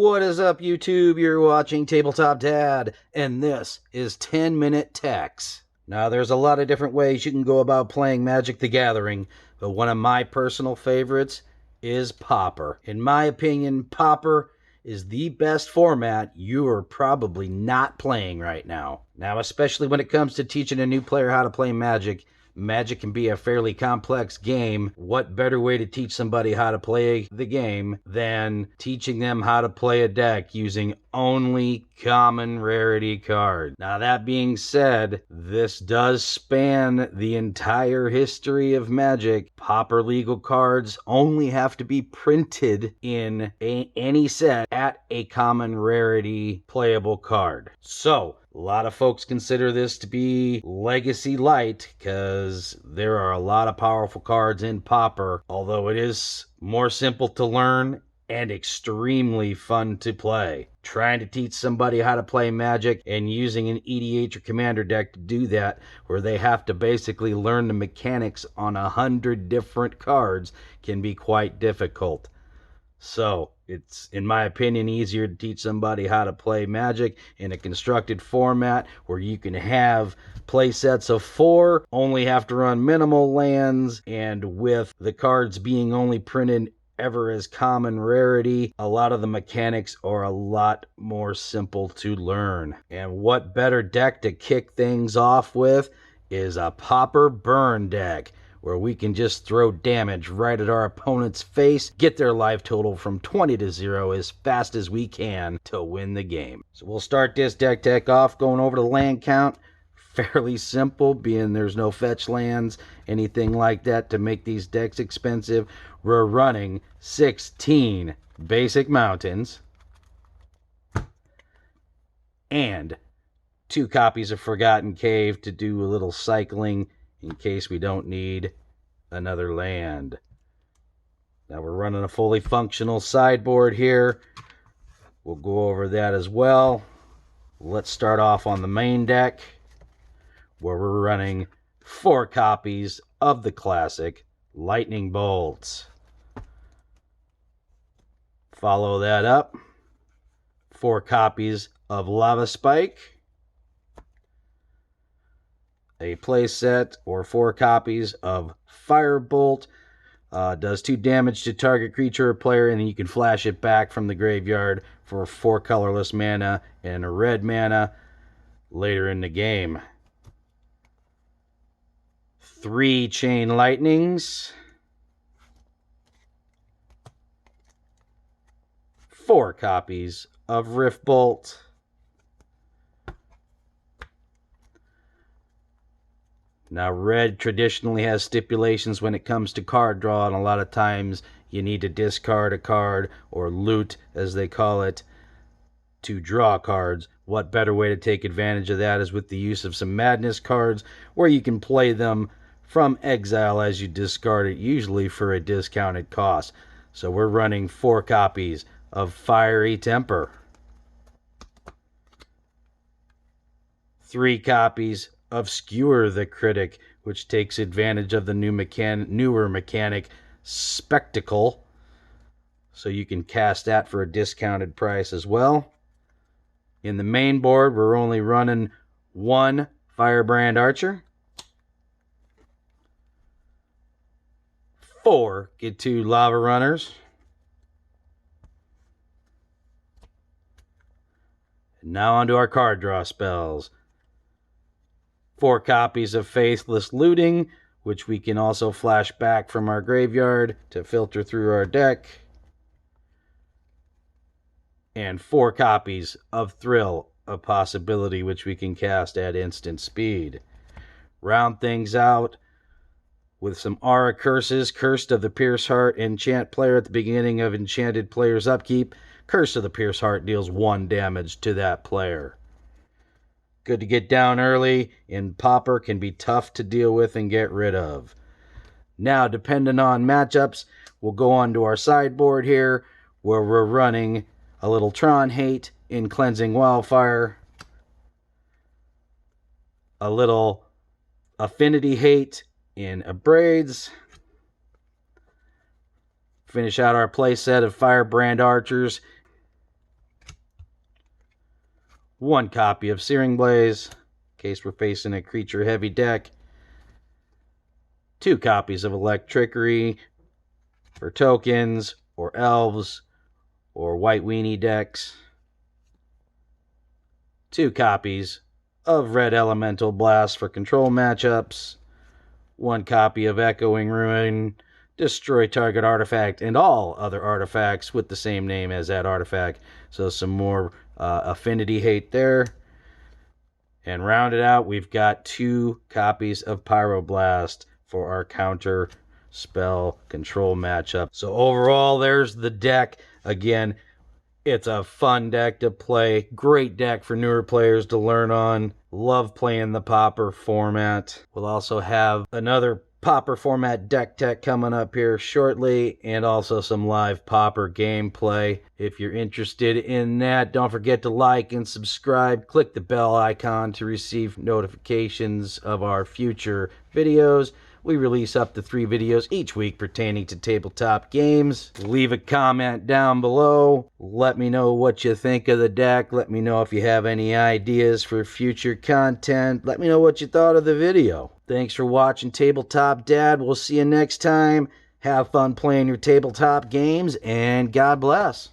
What is up, YouTube? You're watching Tabletop Dad, and this is 10-Minute Techs. Now, there's a lot of different ways you can go about playing Magic the Gathering, but one of my personal favorites is Pauper. In my opinion, Pauper is the best format you are probably not playing right now. Now, especially when it comes to teaching a new player how to play Magic, Magic can be a fairly complex game. What better way to teach somebody how to play the game than teaching them how to play a deck using only common rarity cards? Now, that being said, this does span the entire history of Magic. Pauper legal cards only have to be printed in any set at a common rarity playable card. So, a lot of folks consider this to be legacy light because there are a lot of powerful cards in Pauper, although it is more simple to learn and extremely fun to play. Trying to teach somebody how to play Magic and using an EDH or Commander deck to do that, where they have to basically learn the mechanics on 100 different cards, can be quite difficult. So, it's, in my opinion, easier to teach somebody how to play Magic in a constructed format where you can have play sets of 4, only have to run minimal lands, and with the cards being only printed ever as common rarity, a lot of the mechanics are a lot more simple to learn. And what better deck to kick things off with is a Pauper BURN Deck, where we can just throw damage right at our opponent's face, get their life total from 20 to 0 as fast as we can to win the game. So we'll start this deck tech off going over the land count. Fairly simple, being there's no fetch lands, anything like that to make these decks expensive. We're running 16 basic mountains and 2 copies of Forgotten Cave to do a little cycling in case we don't need another land. Now we're running a fully functional sideboard here. We'll go over that as well. Let's start off on the main deck, where we're running 4 copies of the classic Lightning Bolts. Follow that up, 4 copies of Lava Spike, a playset or 4 copies of Firebolt. Does 2 damage to target creature or player, and then you can flash it back from the graveyard for 4 colorless mana and a red mana later in the game. 3 Chain Lightnings, 4 copies of Rift Bolt, now, red traditionally has stipulations when it comes to card draw, and a lot of times you need to discard a card, or loot, as they call it, to draw cards. What better way to take advantage of that is with the use of some Madness cards, where you can play them from exile as you discard it, usually for a discounted cost. So we're running 4 copies of Fiery Temper, 3 copies of Skewer the Critic, which takes advantage of the newer mechanic Spectacle, so you can cast that for a discounted price as well. In the main board, we're only running 1 Firebrand Archer, 4 get 2 Lava Runners, and now onto our card draw spells. 4 copies of Faithless Looting, which we can also flash back from our graveyard to filter through our deck. And 4 copies of Thrill of Possibility, which we can cast at instant speed. Round things out with some Aura Curses. Curse of the Pierce Heart, enchant player at the beginning of enchanted player's upkeep. Curse of the Pierce Heart deals 1 damage to that player. Good to get down early, and Pauper can be tough to deal with and get rid of. Now, depending on matchups, we'll go on to our sideboard here, where we're running a little Tron Hate in Cleansing Wildfire, a little Affinity Hate in Abrades, finish out our play set of Firebrand Archers 1 copy of Searing Blaze, in case we're facing a creature-heavy deck. 2 copies of Electrickery for tokens, or elves, or white weenie decks. 2 copies of Red Elemental Blast for control matchups. 1 copy of Echoing Ruin, destroy target artifact and all other artifacts with the same name as that artifact. So some more affinity hate there. And rounded out, we've got 2 copies of Pyroblast for our counter spell control matchup. So overall, there's the deck. Again, it's a fun deck to play. Great deck for newer players to learn on. Love playing the Pauper format. We'll also have another Pauper format deck tech coming up here shortly, and also some live Pauper gameplay. If you're interested in that, don't forget to like and subscribe. Click the bell icon to receive notifications of our future videos. We release up to 3 videos each week pertaining to tabletop games. Leave a comment down below. Let me know what you think of the deck. Let me know if you have any ideas for future content. Let me know what you thought of the video. Thanks for watching Tabletop Dad. We'll see you next time. Have fun playing your tabletop games, and God bless.